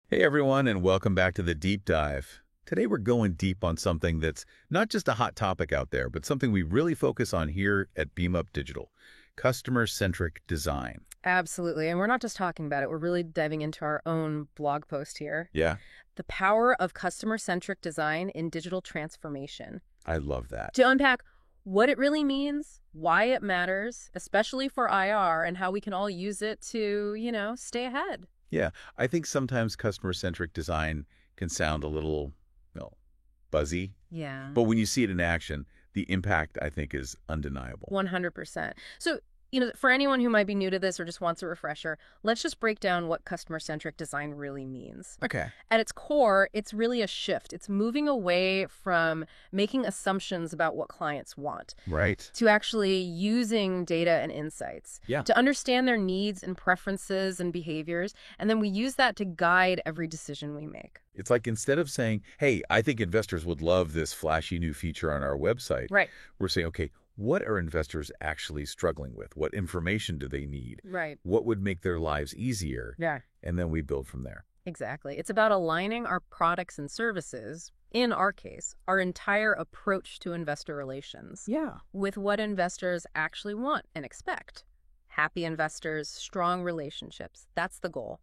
Hey everyone, and welcome back to the Deep Dive. Today we're going deep on something that's not just a hot topic out there, but something we really focus on here at BeamUp Digital, customer-centric design. Absolutely. And we're not just talking about it, we're really diving into our own blog post here. Yeah, The power of customer-centric design in digital transformation. I love that. To unpack what it really means, why it matters, especially for IR, and how we can all use it to, stay ahead. Yeah, I think sometimes customer-centric design can sound a little, buzzy, Yeah. but when you see it in action, the impact, I think, is undeniable. 100%. So, for anyone who might be new to this or just wants a refresher, let's just break down what customer-centric design really means. Okay. At its core, it's really a shift. It's moving away from making assumptions about what clients want Right. to actually using data and insights Yeah. to understand their needs and preferences and behaviors. And then we use that to guide every decision we make. It's like instead of saying, hey, I think investors would love this flashy new feature on our website, Right. we're saying, okay, what are investors actually struggling with? What information do they need? Right. What would make their lives easier? Yeah. And then we build from there. Exactly. It's about aligning our products and services, in our case, our entire approach to investor relations, Yeah. with what investors actually want and expect. Happy investors, strong relationships. That's the goal.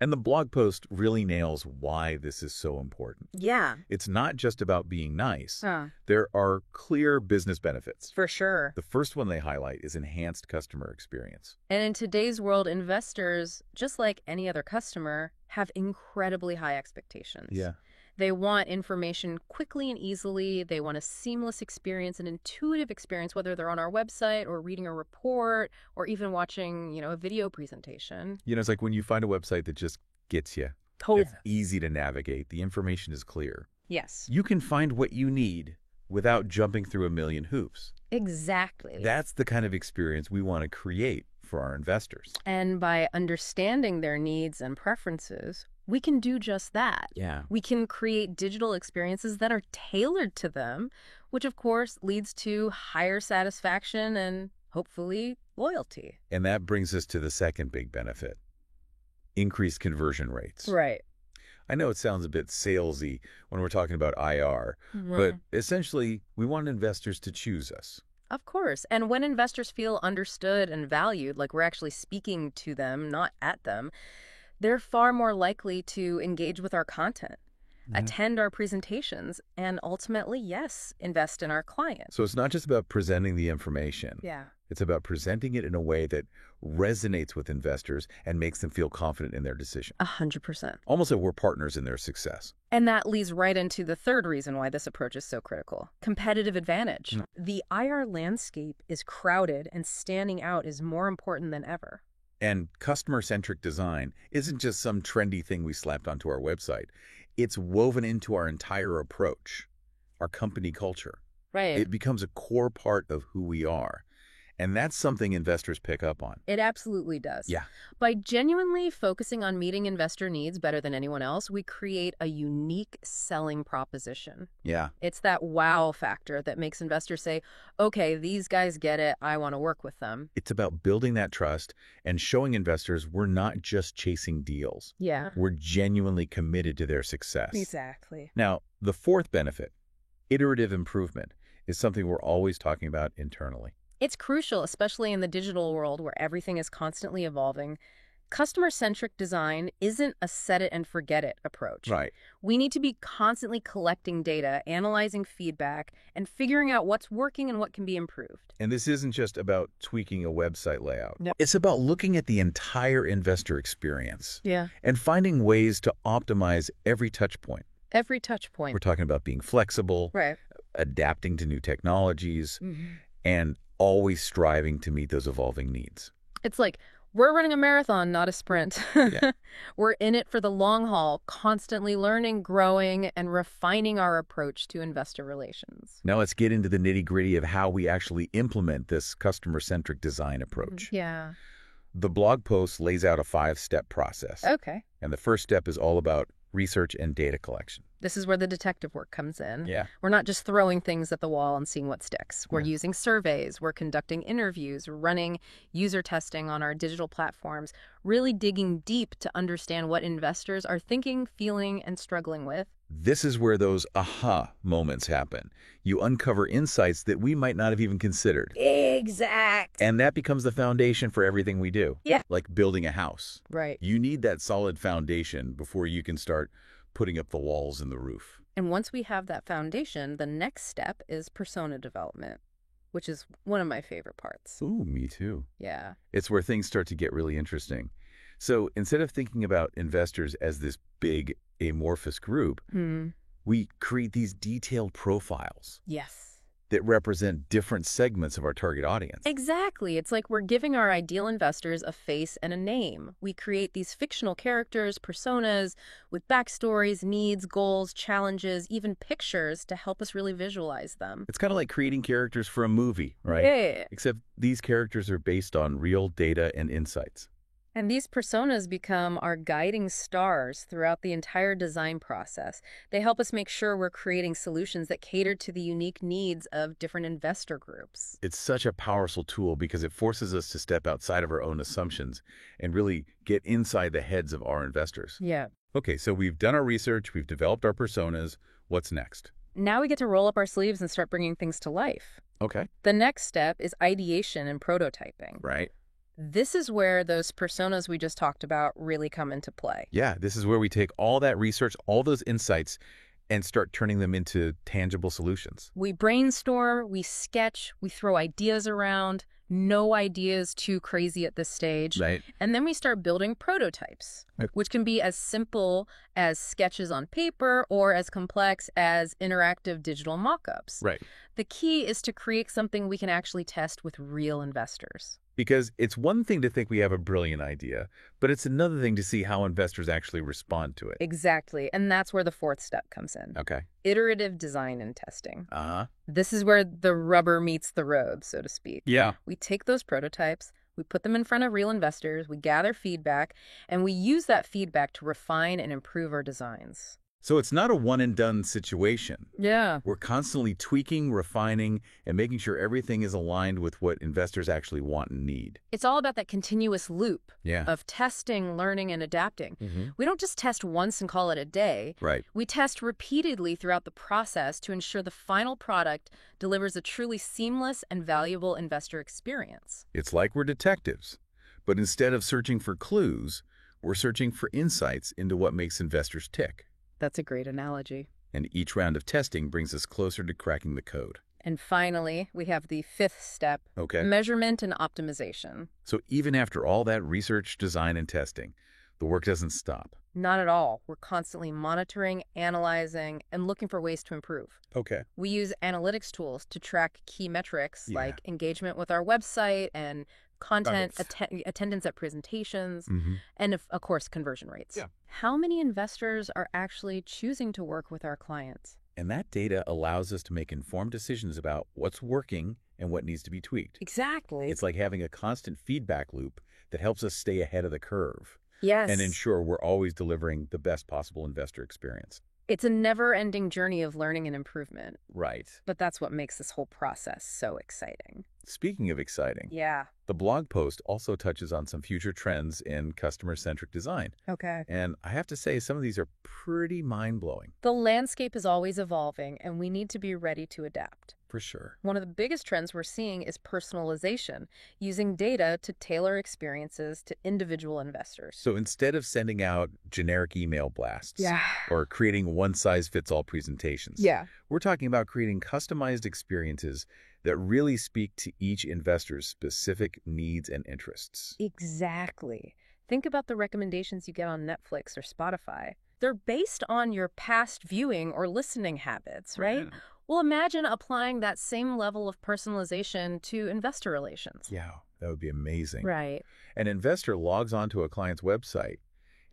And the blog post really nails why this is so important. Yeah. It's not just about being nice. There are clear business benefits. For sure. The first one they highlight is enhanced customer experience. And in today's world, investors, just like any other customer, have incredibly high expectations. Yeah. They want information quickly and easily. They want a seamless experience, an intuitive experience, whether they're on our website or reading a report or even watching, a video presentation. It's like when you find a website that just gets you. It's easy to navigate. The information is clear. Yes. You can find what you need without jumping through a million hoops. Exactly. That's the kind of experience we want to create for our investors. And by understanding their needs and preferences, we can do just that. Yeah. We can create digital experiences that are tailored to them, which of course leads to higher satisfaction and hopefully loyalty. And that brings us to the second big benefit, increased conversion rates. Right. I know it sounds a bit salesy when we're talking about IR, but essentially we want investors to choose us. Of course. And when investors feel understood and valued, like we're actually speaking to them, not at them, they're far more likely to engage with our content, attend our presentations, and ultimately, yes, invest in our client. So it's not just about presenting the information. Yeah. It's about presenting it in a way that resonates with investors and makes them feel confident in their decision. 100%. Almost like we're partners in their success. And that leads right into the third reason why this approach is so critical. Competitive advantage. The IR landscape is crowded and standing out is more important than ever. And customer-centric design isn't just some trendy thing we slapped onto our website. It's woven into our entire approach, our company culture. Right. It becomes a core part of who we are. And that's something investors pick up on. It absolutely does. Yeah. By genuinely focusing on meeting investor needs better than anyone else, we create a unique selling proposition. Yeah. It's that wow factor that makes investors say, okay, these guys get it. I want to work with them. It's about building that trust and showing investors we're not just chasing deals. Yeah. We're genuinely committed to their success. Exactly. Now, the fourth benefit, iterative improvement, is something we're always talking about internally. It's crucial, especially in the digital world where everything is constantly evolving. Customer-centric design isn't a set-it-and-forget-it approach. Right. We need to be constantly collecting data, analyzing feedback, and figuring out what's working and what can be improved. And this isn't just about tweaking a website layout. No. It's about looking at the entire investor experience Yeah. and finding ways to optimize every touch point. Every touch point. We're talking about being flexible, Right. adapting to new technologies, and always striving to meet those evolving needs. It's like we're running a marathon, not a sprint. Yeah. We're in it for the long haul, constantly learning, growing, and refining our approach to investor relations. Now let's get into the nitty-gritty of how we actually implement this customer-centric design approach. Yeah. The blog post lays out a 5-step process. Okay. And the first step is all about research and data collection. This is where the detective work comes in. Yeah. We're not just throwing things at the wall and seeing what sticks. We're Yeah. using surveys, we're conducting interviews, running user testing on our digital platforms, really digging deep to understand what investors are thinking, feeling, and struggling with. This is where those aha moments happen. You uncover insights that we might not have even considered. Exact. And that becomes the foundation for everything we do. Yeah. Like building a house. Right. You need that solid foundation before you can start putting up the walls and the roof. And once we have that foundation, the next step is persona development, which is one of my favorite parts. Ooh, me too. Yeah. It's where things start to get really interesting. So instead of thinking about investors as this big amorphous group, we create these detailed profiles Yes. that represent different segments of our target audience. Exactly. It's like we're giving our ideal investors a face and a name. We create these fictional characters, personas, with backstories, needs, goals, challenges, even pictures to help us really visualize them. It's kind of like creating characters for a movie, right? Yeah. Except these characters are based on real data and insights. And these personas become our guiding stars throughout the entire design process. They help us make sure we're creating solutions that cater to the unique needs of different investor groups. It's such a powerful tool because it forces us to step outside of our own assumptions and really get inside the heads of our investors. Yeah. Okay, so we've done our research, we've developed our personas. What's next? Now we get to roll up our sleeves and start bringing things to life. Okay. The next step is ideation and prototyping. Right. This is where those personas we just talked about really come into play. Yeah, this is where we take all that research, all those insights, and start turning them into tangible solutions. We brainstorm, we sketch, we throw ideas around. No idea is too crazy at this stage. Right. And then we start building prototypes, which can be as simple as sketches on paper or as complex as interactive digital mock-ups. Right. The key is to create something we can actually test with real investors. Because it's one thing to think we have a brilliant idea, but it's another thing to see how investors actually respond to it. Exactly. And that's where the fourth step comes in. Okay. Iterative design and testing. Uh-huh. This is where the rubber meets the road, so to speak. Yeah. We take those prototypes, we put them in front of real investors, we gather feedback, and we use that feedback to refine and improve our designs. So it's not a one-and-done situation. Yeah. We're constantly tweaking, refining, and making sure everything is aligned with what investors actually want and need. It's all about that continuous loop Yeah. of testing, learning, and adapting. Mm-hmm. We don't just test once and call it a day. Right. We test repeatedly throughout the process to ensure the final product delivers a truly seamless and valuable investor experience. It's like we're detectives, but instead of searching for clues, we're searching for insights into what makes investors tick. That's a great analogy. And each round of testing brings us closer to cracking the code. And finally, we have the fifth step, Okay. measurement and optimization. So even after all that research, design, and testing, the work doesn't stop. Not at all. We're constantly monitoring, analyzing, and looking for ways to improve. Okay. We use analytics tools to track key metrics Yeah. like engagement with our website and content, Got attendance at presentations, Mm-hmm. and of course, conversion rates. Yeah. How many investors are actually choosing to work with our clients? And that data allows us to make informed decisions about what's working and what needs to be tweaked. Exactly. It's like having a constant feedback loop that helps us stay ahead of the curve Yes. and ensure we're always delivering the best possible investor experience. It's a never-ending journey of learning and improvement, Right. but that's what makes this whole process so exciting. Speaking of exciting, Yeah. the blog post also touches on some future trends in customer-centric design. Okay. And I have to say, some of these are pretty mind-blowing. The landscape is always evolving, and we need to be ready to adapt. For sure. One of the biggest trends we're seeing is personalization, using data to tailor experiences to individual investors. So instead of sending out generic email blasts Yeah. or creating one-size-fits-all presentations, Yeah. we're talking about creating customized experiences that really speak to each investor's specific needs and interests. Exactly. Think about the recommendations you get on Netflix or Spotify. They're based on your past viewing or listening habits, right? Well, imagine applying that same level of personalization to investor relations. Yeah, that would be amazing. Right. An investor logs onto a client's website,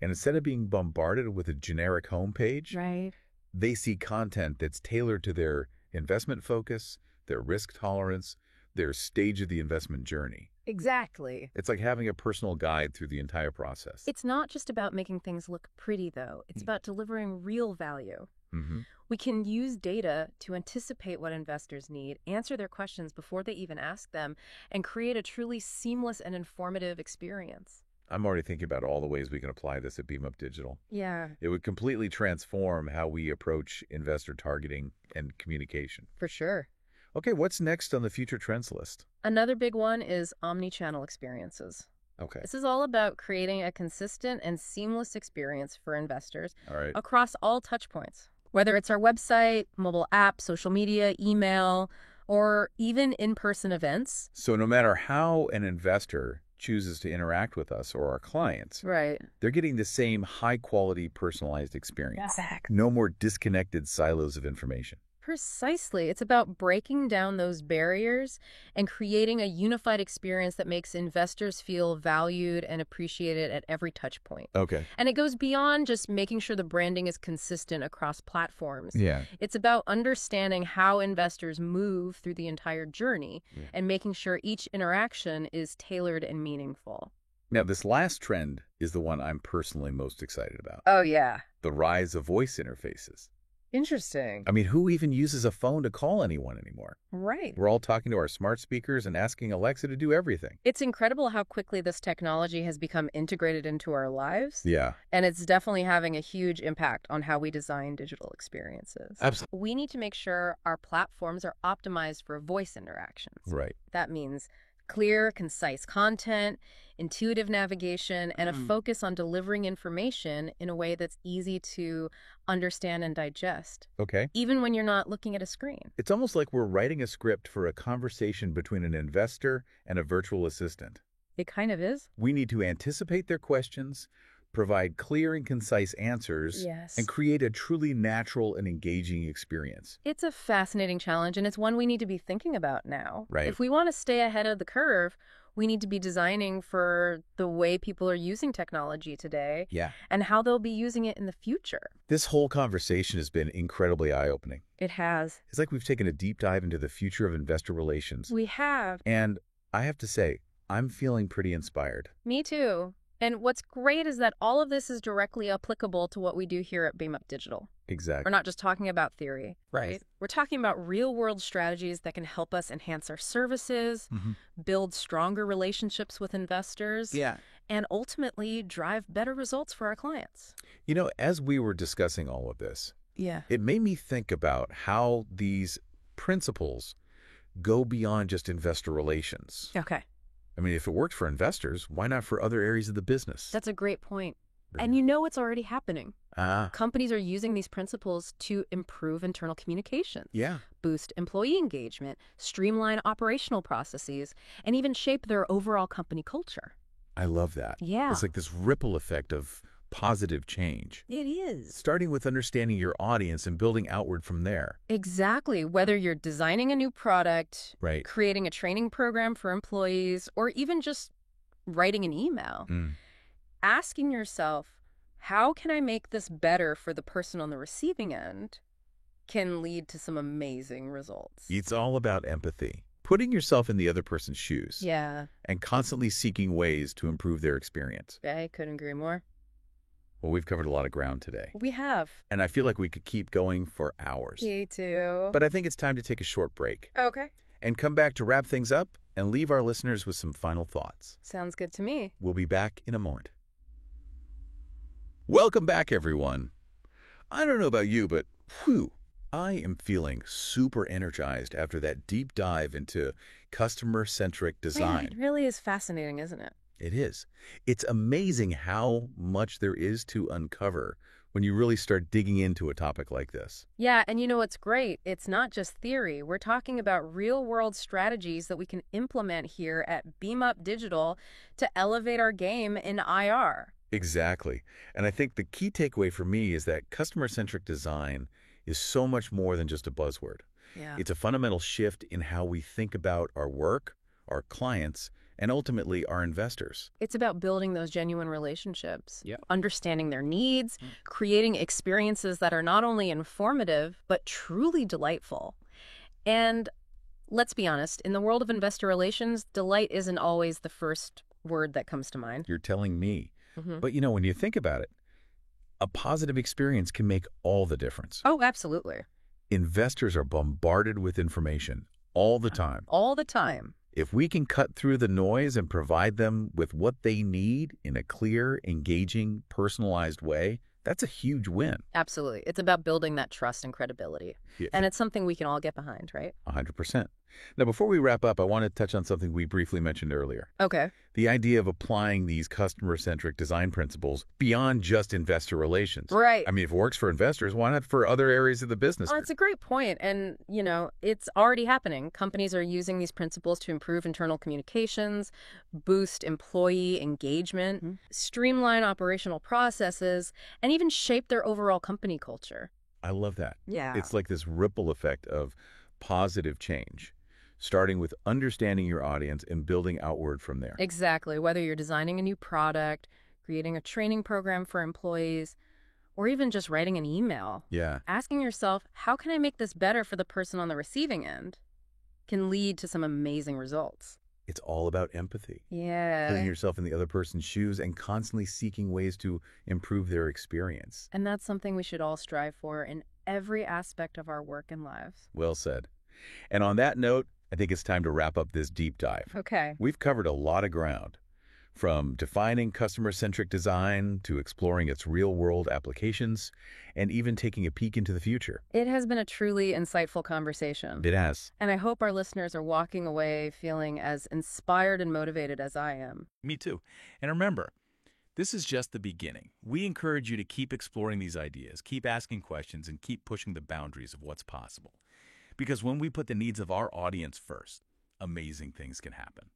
and instead of being bombarded with a generic homepage, Right. they see content that's tailored to their investment focus, their risk tolerance, their stage of the investment journey. Exactly. It's like having a personal guide through the entire process. It's not just about making things look pretty, though. It's about delivering real value. Mm-hmm. We can use data to anticipate what investors need, answer their questions before they even ask them, and create a truly seamless and informative experience. I'm already thinking about all the ways we can apply this at Beam Up Digital. Yeah, It would completely transform how we approach investor targeting and communication. for sure. Okay, what's next on the future trends list? Another big one is omni-channel experiences. Okay, This is all about creating a consistent and seamless experience for investors all right. across all touchpoints. Whether it's our website, mobile app, social media, email, or even in-person events. So no matter how an investor chooses to interact with us or our clients, Right. they're getting the same high-quality personalized experience. Exactly. No more disconnected silos of information. Precisely. It's about breaking down those barriers and creating a unified experience that makes investors feel valued and appreciated at every touch point. Okay. And it goes beyond just making sure the branding is consistent across platforms. Yeah. It's about understanding how investors move through the entire journey and making sure each interaction is tailored and meaningful. Now, this last trend is the one I'm personally most excited about. Oh, yeah. The rise of voice interfaces. Interesting. I mean, who even uses a phone to call anyone anymore? Right. We're all talking to our smart speakers and asking Alexa to do everything. It's incredible how quickly this technology has become integrated into our lives. Yeah. And it's definitely having a huge impact on how we design digital experiences. Absolutely. We need to make sure our platforms are optimized for voice interactions. Right. That means clear, concise content, intuitive navigation, and a focus on delivering information in a way that's easy to understand and digest, Okay. even when you're not looking at a screen. It's almost like we're writing a script for a conversation between an investor and a virtual assistant. It kind of is. We need to anticipate their questions, provide clear and concise answers, Yes. and create a truly natural and engaging experience. It's a fascinating challenge, and it's one we need to be thinking about now. Right. If we want to stay ahead of the curve, we need to be designing for the way people are using technology today Yeah. and how they'll be using it in the future. This whole conversation has been incredibly eye-opening. It has. It's like we've taken a deep dive into the future of investor relations. We have. And I have to say, I'm feeling pretty inspired. Me too. And what's great is that all of this is directly applicable to what we do here at Beam Up Digital. Exactly. We're not just talking about theory, Right. right? We're talking about real-world strategies that can help us enhance our services, build stronger relationships with investors, Yeah. and ultimately drive better results for our clients. You know, as we were discussing all of this, Yeah. it made me think about how these principles go beyond just investor relations. Okay. I mean, if it worked for investors, why not for other areas of the business? That's a great point. And you know it's already happening. Ah, Companies are using these principles to improve internal communications, yeah. boost employee engagement, streamline operational processes, and even shape their overall company culture. I love that. Yeah. It's like this ripple effect of positive change, It is. starting with understanding your audience and building outward from there. Exactly. Whether you're designing a new product, Right. creating a training program for employees, or even just writing an email, asking yourself, how can I make this better for the person on the receiving end, can lead to some amazing results. It's all about empathy, putting yourself in the other person's shoes, Yeah, and constantly seeking ways to improve their experience. I couldn't agree more. Well, we've covered a lot of ground today, We have. and I feel like we could keep going for hours. Me too. But I think it's time to take a short break Okay. and come back to wrap things up and leave our listeners with some final thoughts. Sounds good to me. We'll be back in a moment. Welcome back, everyone. I don't know about you, but whew, I am feeling super energized after that deep dive into customer-centric Man, design. it really is fascinating, isn't it? It is. It's amazing how much there is to uncover when you really start digging into a topic like this. Yeah, and you know what's great? It's not just theory. We're talking about real-world strategies that we can implement here at Beam Up Digital to elevate our game in IR. Exactly. And I think the key takeaway for me is that customer-centric design is so much more than just a buzzword. Yeah. It's a fundamental shift in how we think about our work, our clients, and ultimately our investors. It's about building those genuine relationships, Yeah. understanding their needs, creating experiences that are not only informative, but truly delightful. And let's be honest, in the world of investor relations, delight isn't always the first word that comes to mind. You're telling me. Hmm. But when you think about it, a positive experience can make all the difference. Oh, absolutely. Investors are bombarded with information all the time. All the time. If we can cut through the noise and provide them with what they need in a clear, engaging, personalized way, that's a huge win. Absolutely. It's about building that trust and credibility. Yeah. And it's something we can all get behind, right? 100%. Now, before we wrap up, I want to touch on something we briefly mentioned earlier. Okay. The idea of applying these customer-centric design principles beyond just investor relations. Right. I mean, if it works for investors, why not for other areas of the business? Well, it's a great point. And, it's already happening. Companies are using these principles to improve internal communications, boost employee engagement, streamline operational processes, and even shape their overall company culture. I love that. Yeah. It's like this ripple effect of positive change, starting with understanding your audience and building outward from there. Exactly. Whether you're designing a new product, creating a training program for employees, or even just writing an email, Yeah. asking yourself, how can I make this better for the person on the receiving end, can lead to some amazing results. It's all about empathy. Putting Yeah. yourself in the other person's shoes and constantly seeking ways to improve their experience. And that's something we should all strive for in every aspect of our work and lives. Well said. And on that note, I think it's time to wrap up this deep dive. Okay. We've covered a lot of ground, from defining customer-centric design to exploring its real-world applications and even taking a peek into the future. It has been a truly insightful conversation. It has. And I hope our listeners are walking away feeling as inspired and motivated as I am. Me too. And remember, this is just the beginning. We encourage you to keep exploring these ideas, keep asking questions, and keep pushing the boundaries of what's possible. Because when we put the needs of our audience first, amazing things can happen.